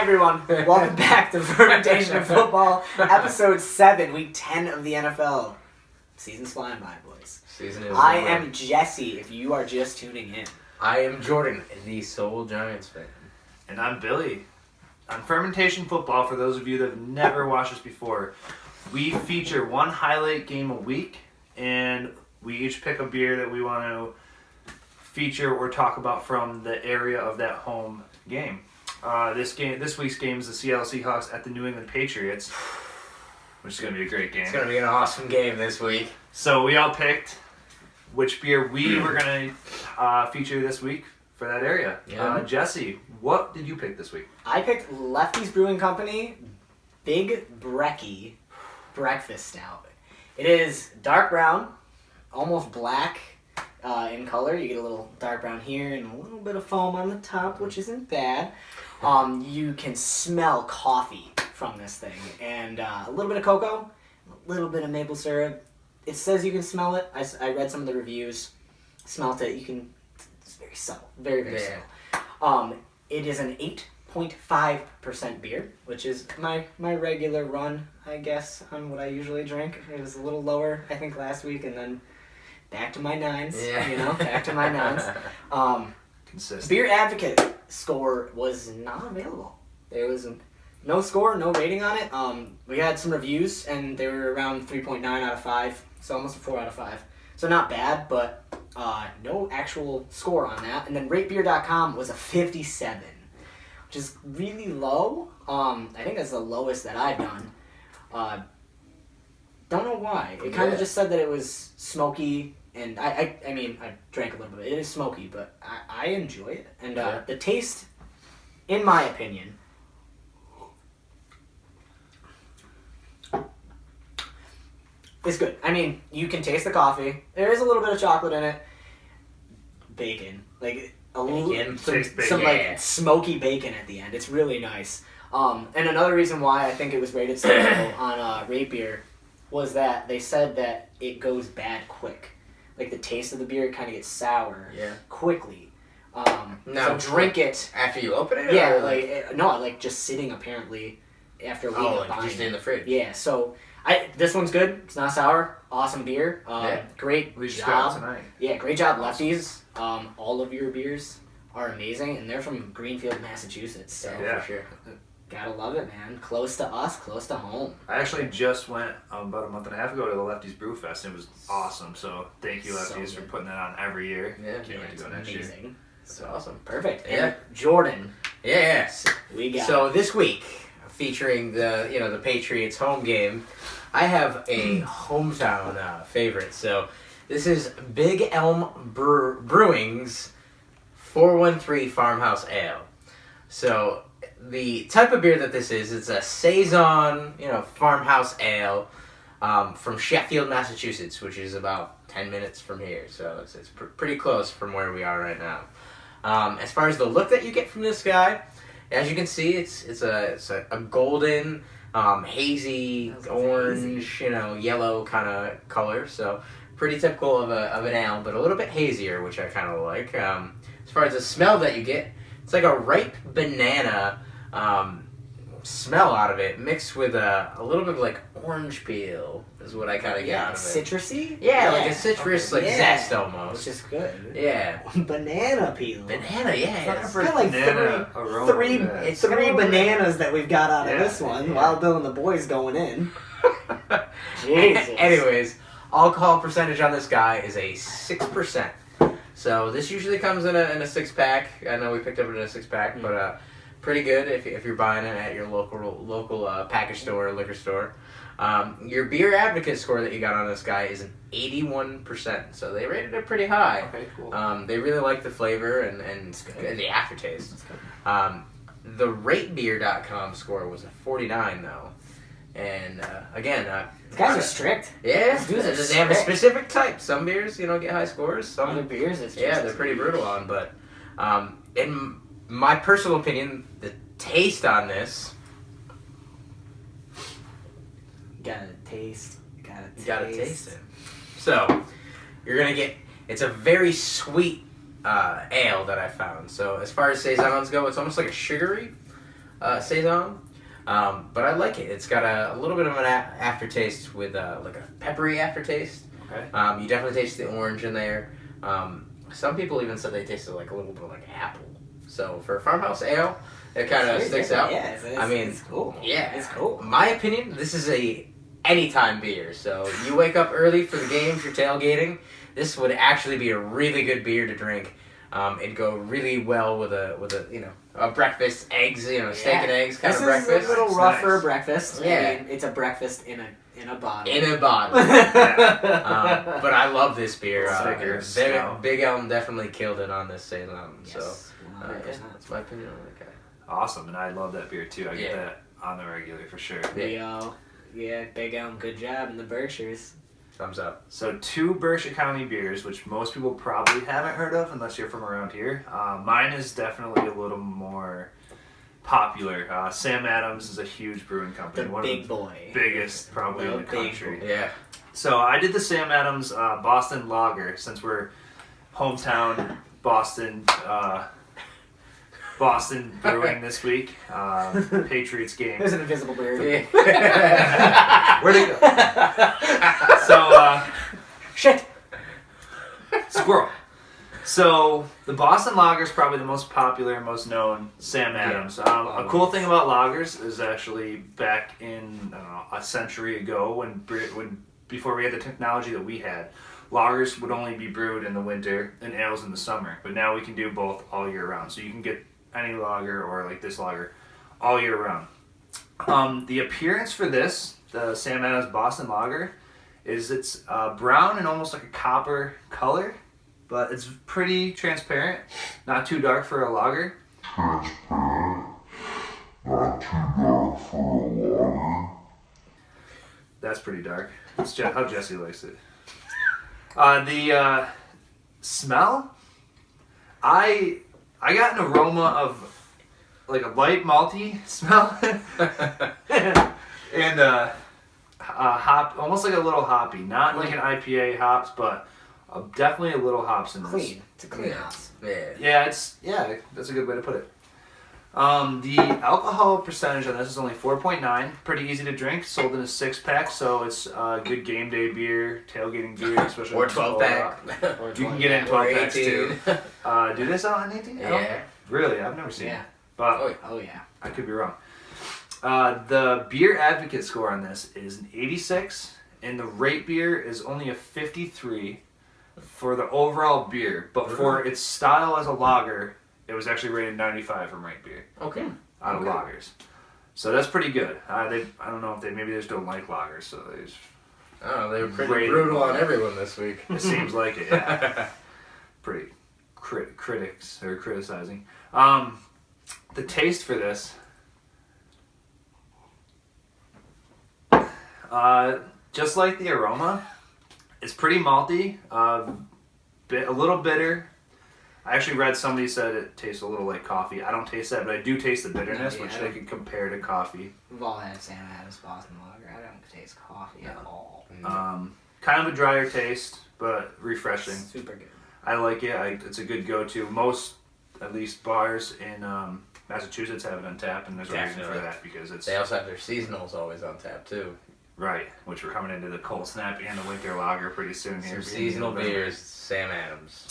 everyone. Welcome back to Fermentation of Football, Episode 7, Week 10 of the NFL. Season's flying by, boys. Season is I am Jesse, if you are just tuning in. I am Jordan, the sole Giants fan. And I'm Billy. On Fermentation Football, for those of you that have never watched us before, we feature one highlight game a week, and we each pick a beer that we want to feature or talk about from the area of that home game. This week's game is the Seattle Seahawks at the New England Patriots, which is going to be a great game. It's going to be an awesome game this week. So we all picked which beer we were going to feature this week for that area. Yeah. Jesse, what did you pick this week? I picked Lefty's Brewing Company Big Brekkie Breakfast Stout. It is dark brown, almost black in color. You get a little dark brown here and a little bit of foam on the top, which isn't bad. You can smell coffee from this thing, and a little bit of cocoa, a little bit of maple syrup. It says you can smell it. I read some of the reviews, smelled it. You can. It's very subtle, very subtle. It is an 8.5% beer, which is my regular run, I guess, on what I usually drink. It was a little lower, I think, last week, and then back to my nines. Yeah. Back to my nines. Consistent. Beer Advocate score was not available. There was no score, no rating on it. We had some reviews, and they were around 3.9 out of 5, so almost a 4 out of 5. So not bad, but no actual score on that. And then ratebeer.com was a 57, which is really low. I think that's the lowest that I've done. Don't know why. It kind of just said that it was smoky, and I mean, I drank a little bit. It is smoky, but I enjoy it. And the taste, in my opinion, is good. I mean, you can taste the coffee. There is a little bit of chocolate in it. Bacon. Like, some like smoky bacon at the end. It's really nice. And another reason why I think it was rated so low on Rate Beer was that they said that it goes bad quick. Like, the taste of the beer kind of gets sour quickly. Now, so drink it after you open it? Yeah, or like just sitting apparently after a week of buying like just in the fridge. Yeah, so this one's good. It's not sour. Awesome beer. Great job tonight. Yeah, great job, Lefties. All of your beers are amazing, and they're from Greenfield, Massachusetts. So Yeah, for sure. Gotta love it, man. Close to us, close to home. I actually just went about a month and a half ago to the Lefty's Brew Fest. It was awesome. So thank you, Lefties, for putting that on every year. Yeah, Can't wait to go next amazing. year. That's awesome. Perfect. Yeah. And Jordan, Yes. we got So this week, featuring the Patriots home game, I have a hometown favorite. So this is Big Elm Brewing's 413 Farmhouse Ale. So the type of beer that this is, it's a Saison, farmhouse ale from Sheffield, Massachusetts, which is about 10 minutes from here. So it's pretty close from where we are right now. As far as the look that you get from this guy, as you can see, it's a golden, hazy, orange, yellow kind of color. So pretty typical of an ale, but a little bit hazier, which I kind of like. As far as the smell that you get, it's like a ripe banana smell out of it, mixed with a little bit of like orange peel is what I kind of get out of it. Citrusy? Yeah, like a citrus zest almost. Which is good. Yeah. Banana peel. Banana, yeah. It's got like three bananas that we've got out of this one. Wild Bill and the boys going in. Jesus. Anyways, alcohol percentage on this guy is a 6%. So this usually comes in a 6-pack. I know we picked up in a 6-pack, but pretty good if you're buying it at your local package store or liquor store. Your Beer Advocate score that you got on this guy is an 81%, so they rated it pretty high. Okay, cool. They really like the flavor and the aftertaste. The RateBeer.com score was a 49 though, and again, these guys are strict. Yeah, These dudes are they have a strict. specific type. Some beers, get high scores. Some Other beers, it's just they're pretty brutal on. But in my personal opinion, the taste on this, gotta taste it. So you're gonna get. It's a very sweet ale that I found. So as far as saisons go, it's almost like a sugary saison. But I like it. It's got a little bit of an aftertaste with like a peppery aftertaste. Okay. You definitely taste the orange in there. Some people even said they tasted like a little bit like apple. So for a farmhouse ale, it kind of sticks out. Yeah, it's cool. Yeah, it's cool. My opinion, this is a anytime beer. So you wake up early for the games, you're tailgating. This would actually be a really good beer to drink. It'd go really well with a breakfast, eggs, steak and eggs kind of breakfast. This is a little rougher nice. breakfast. Yeah. I mean, it's a breakfast in a bottle. In a bottle. But I love this beer. Big Elm definitely killed it on this saison. Yes, So that's my opinion on that guy. Awesome, and I love that beer too. I get that on the regular for sure. Big Elm, good job in the Berkshires. Thumbs up. So 2 Berkshire County beers, which most people probably haven't heard of unless you're from around here. Mine is definitely a little more popular. Sam Adams is a huge brewing company. The one big of the boy. biggest probably in the big country. boy. Yeah. So I did the Sam Adams Boston Lager since we're hometown Boston Brewing this week. Patriots game. There's an invisible beard. Where'd it go? So, Shit! squirrel. So, the Boston Lager is probably the most popular and most known Sam Adams. A cool thing about lagers is actually back in, I don't know, a century ago when before we had the technology that we had, lagers would only be brewed in the winter and ales in the summer. But now we can do both all year round. So you can get any lager or like this lager all year round. The appearance for this, the Sam Adams Boston Lager, is it's brown and almost like a copper color, but it's pretty transparent, not too dark for a lager. That's pretty dark. That's how Jesse likes it. The smell, I got an aroma of like a light malty smell and hop, almost like a little hoppy, not like an IPA hops, but definitely a little hops in this. Clean. It's a clean house. Yeah. Yeah, that's a good way to put it. The alcohol percentage on this is only 4.9. Pretty easy to drink. Sold in a 6-pack, so it's a good game day beer, tailgating beer, especially Or 12-pack. You can get it in 12 packs 18. too. Do this out on 18? Yeah. Really? I've never seen it. Yeah. But Oh yeah. I could be wrong. The beer advocate score on this is an 86, and the rate beer is only a 53 for the overall beer. But for its style as a lager, it was actually rated 95 from rate beer. Okay. Out of lagers. So that's pretty good. I don't know if maybe they just don't like lagers, so they just... Oh, they were pretty Rated brutal on lager. everyone this week. It seems like it, yeah. Pretty critics are criticizing. The taste for this, just like the aroma, it's pretty malty, a little bitter. I actually read somebody said it tastes a little like coffee. I don't taste that, but I do taste the bitterness, which they can compare to coffee. We've all had Sam Adams Boston Lager. I don't taste coffee at all. Kind of a drier taste, but refreshing. Super good. I like it. it's a good go-to. Most, at least, bars in Massachusetts have it on tap, and there's a reason for that because it's They also have their seasonals always on tap too. right, which we're coming into the cold snap and the winter lager pretty soon here. Some seasonal beers, Sam Adams.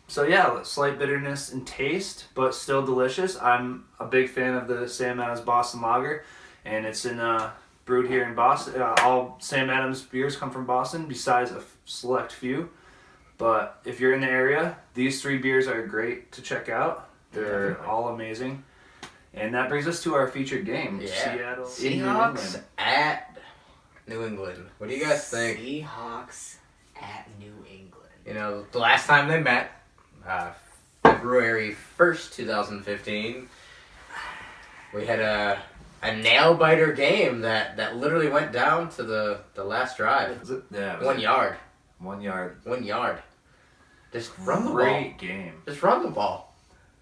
So yeah, slight bitterness in taste, but still delicious. I'm a big fan of the Sam Adams Boston Lager, and it's brewed here in Boston. All Sam Adams beers come from Boston, besides a select few. But if you're in the area, these 3 beers are great to check out. They're all amazing. And that brings us to our featured game, Seattle in New Seahawks England. at New England. What do you guys think? Seahawks at New England. You know, the last time they met, February 1st, 2015, we had a nail-biter game that literally went down to the last drive. Was it? Yeah. 1 yard. 1 yard. 1 yard. Just run the ball. Great game. Just run the ball.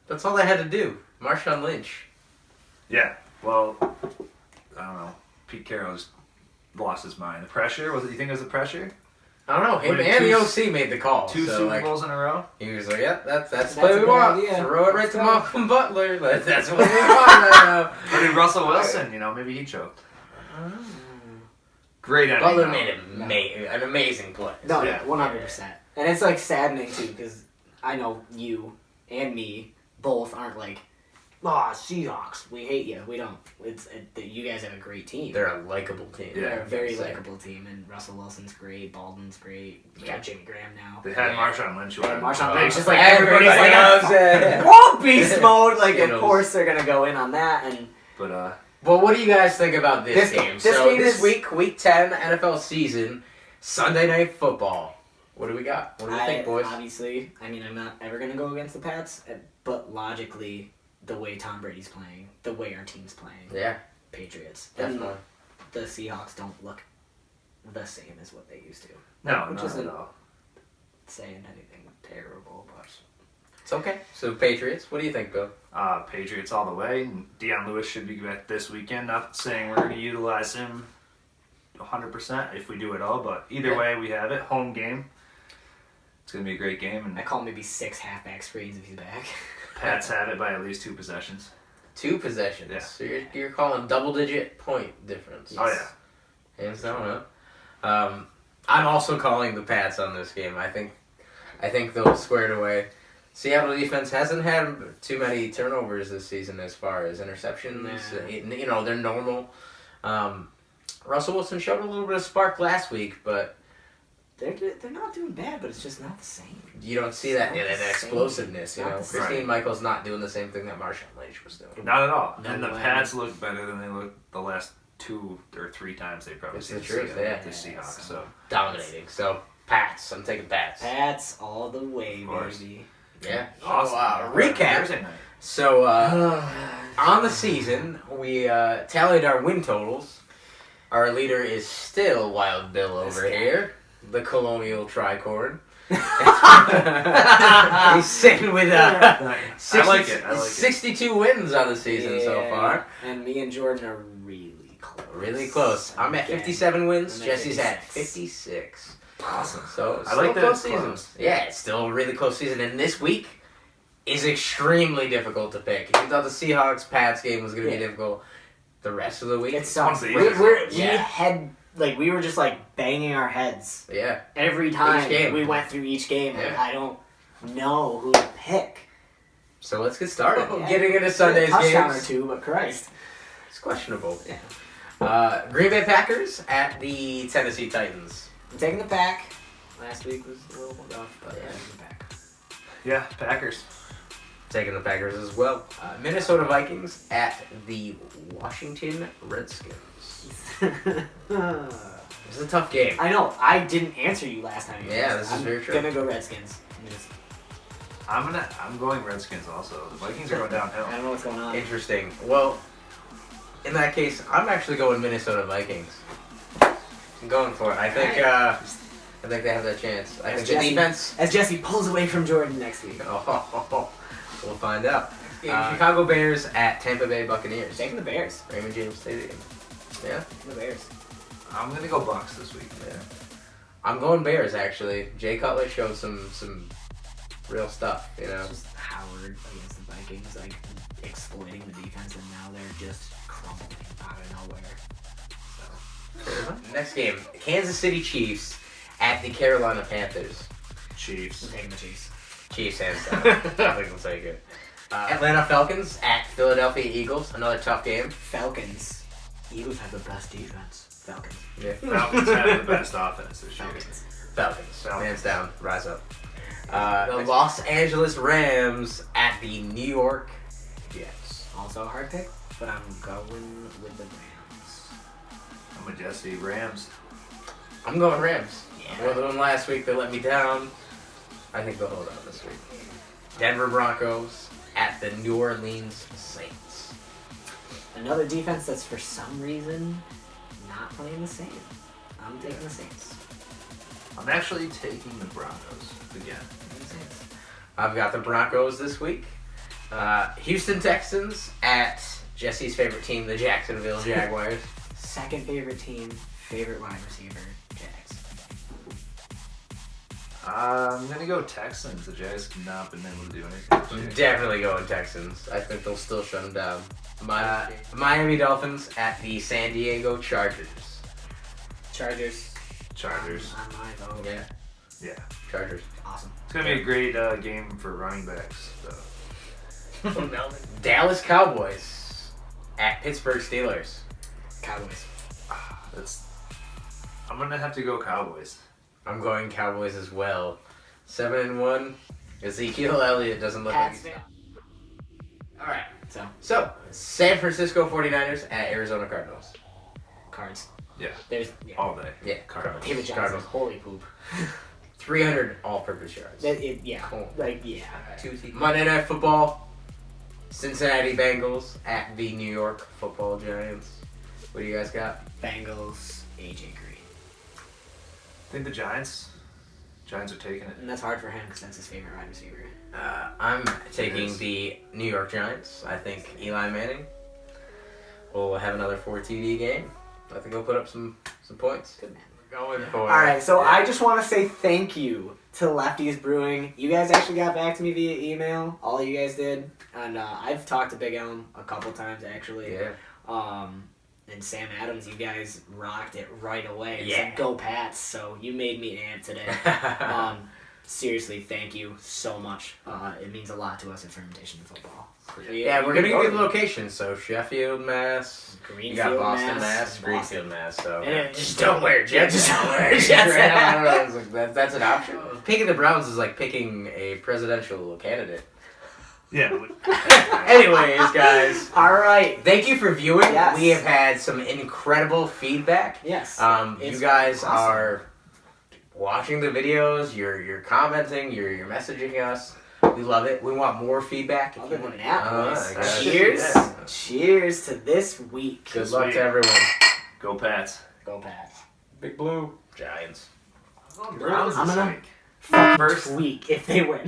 That's all they had to do. Marshawn Lynch. Yeah. Well, I don't know. Pete Carroll just lost his mind. The pressure? You think it was the pressure? I don't know. Him Winning and the two- OC made the call. Two so, Super like, Bowls in a row. he was like, "Yep, that's the That's play a we good want. idea. Throw it right Let's to go." Malcolm Butler. That's what we want right now." Or did Russell Wilson? You know, maybe he choked. Great ending. Butler though. made an amazing play. No, Yeah. 100%. And it's like saddening too, because I know you and me both aren't like, Seahawks, we hate you. We don't. You guys have a great team. They're a likable team. Yeah. They're a very Say. likable team, and Russell Wilson's great. Baldwin's great. You got Jimmy Graham now. They had Yeah. Marshawn Lynch. They had who Marshawn had- Lynch, just Oh, like Everybody everybody's like, loves it. whoa, beast mode. Like, of Skittles. course they're gonna go in on that, and But Well, what do you guys think about this game? This So game this is- week 10 NFL season, Sunday Night Football. What do we got? What do you think, boys? Obviously, I mean, I'm not ever gonna go against the Pats, but logically, the way Tom Brady's playing, the way our team's playing, Yeah, Patriots, definitely. and the Seahawks don't look the same as what they used to. no, Which not isn't- at all. Saying anything terrible, but It's okay. So Patriots, what do you think, Bill? Patriots all the way. Deion Lewis should be back this weekend. Not saying we're going to utilize him 100% if we do at all, but either Yeah. way, we have it. Home game. It's going to be a great game, I and call maybe 6 halfback screens if he's back. Pats have it by at least 2 possessions. 2 possessions. Yeah. So you're calling double-digit point difference. Oh, yeah. Hands down, huh? I'm also calling the Pats on this game. I think they'll square it away. Seattle defense hasn't had too many turnovers this season as far as interceptions. Nah. They're normal. Russell Wilson showed a little bit of spark last week, but They're not doing bad, but it's just not the same. you don't see that, It's not that the same. explosiveness. You It's know, not the Christine same. Michael's not doing the same thing that Marshawn Lynch was doing. Not at all. No and the way. Pats look better than they looked the last 2 or 3 times they probably It's seen the truth, together yeah. with the Seahawks. So Dominating. So Pats. I'm taking Pats. Pats all the way, Of course. baby. Yeah. awesome. Recap. Thursday night. So on the season, we tallied our win totals. Our leader is still Wild Bill over This guy. here, the Colonial Tricorn. He's sitting with I 60, like it. I like it. 62 wins on the season so Yeah, far. And me and Jordan are really close. Really close. I'm at Again. 57 wins. I'm at Jesse's at 56. 56. Awesome. So I like still that close it's season. close. Yeah, it's still a really close season. And this week is extremely difficult to pick. If you thought the Seahawks Pats game was going to be Yeah. difficult, the rest of the week, It sucks. One's the We Yeah. were just like banging our heads yeah. every time game. we went through each game. Like, Yeah. I don't know who to pick. So let's get started. Yeah. Getting into Sunday's touchdown games. or two, but Christ. It's questionable. Yeah. Green Bay Packers at the Tennessee Titans. I'm taking the pack. Last week was a little rough, but Yeah. I'm taking the pack. Yeah, Packers. Taking the Packers as well. Minnesota Vikings at the Washington Redskins. It's a tough game. I know. I didn't answer you last time. Yeah, this is I'm very true. gonna go Redskins. I'm going Redskins also. The Vikings are going downhill. I don't know what's going on. Interesting. Well, in that case, I'm actually going Minnesota Vikings. I'm going for it. I think they have that chance. I think the Jesse- defense. As Jesse pulls away from Jordan next week. We'll find out. Chicago Bears at Tampa Bay Buccaneers. Taking the Bears. Raymond James Stadium. Yeah. The Bears. I'm going to go Bucks this week. Yeah. I'm going Bears actually. Jay Cutler showed some real stuff, you know. It's just Howard against the Vikings, like exploiting the defense, and now they're just crumbling out of nowhere. So Next game, Kansas City Chiefs at the Carolina Panthers. Chiefs. I'm taking the Chiefs. Chiefs hands down. I think they'll take it. Atlanta Falcons at Philadelphia Eagles. Another tough game. Falcons. Eagles have the best defense. Falcons. Yeah. Falcons have the best offense this year. Falcons. Falcons. Falcons. Hands down. Rise up. The Los Angeles Rams at the New York Jets. Also a hard pick, but I'm going with the Rams. I'm with Jesse. Rams. I'm going Rams. Yeah. Well, the one last week they let me down. I think they'll hold on this week. Denver Broncos at the New Orleans Saints. Another defense that's for some reason not playing the same. I'm taking the Saints. I'm actually taking the Broncos again. Taking the Saints. I've got the Broncos this week. Houston Texans at Jesse's favorite team, the Jacksonville Jaguars. Second favorite team, favorite wide receiver, Jags. I'm gonna go Texans. The Jags have not been able to do anything. I'm this year. definitely going Texans. I think they'll still shut them down. Miami Dolphins at the San Diego Chargers. Chargers. Chargers. On my vote. Yeah, Yeah. Chargers. Awesome. It's gonna be a great game for running backs. So. Dallas Cowboys at Pittsburgh Steelers. Cowboys. I'm gonna have to go Cowboys. I'm going Cowboys as well. 7-1. Ezekiel Elliott doesn't look like Pats he's... fan. Alright. So, San Francisco 49ers at Arizona Cardinals. Cards. Yeah. There's All day. Yeah, Cardinals. David Johnson. Cardinals. Holy poop. 300 all-purpose yards. Yeah. Cool. Like, yeah. Monday Night Football. Cincinnati Bengals at the New York Football Giants. What do you guys got? Bengals, AJ Green. I think the Giants are taking it. And that's hard for him because that's his favorite wide receiver. I'm taking the New York Giants. I think Eli Manning will have another 4 TD game. I think he'll put up some points. Good man. We're going for Alright, so I just want to say thank you to Lefty's Brewing. You guys actually got back to me via email. All you guys did. And I've talked to Big Elm a couple times, actually. Yeah. And Sam Adams, you guys rocked it right away. And Yeah. said, go Pats. So you made me amped today. Seriously, thank you so much. It means a lot to us at Fermentation and Football. Yeah, we're gonna give you the location. So Sheffield, Mass. Greenfield, You got Boston, Mass. Boston. Greenfield, Mass. So And just don't wear jets. Just don't wear Jets. jets. I don't know. It's like that's an option. Picking the Browns is like picking a presidential candidate. Yeah. Anyways, guys, All right. thank you for viewing. Yes. We have had some incredible feedback. Yes. You It's guys awesome. are watching the videos. You're commenting. You're messaging us. We love it. We want more feedback. If Other you than want- that, boys, guys. cheers. Yeah. Cheers to this week. Good Sweet. luck to everyone. Go Pats. Go Pats. Big Blue Giants. Browns I'm this gonna week. fucking First- tweak if they win.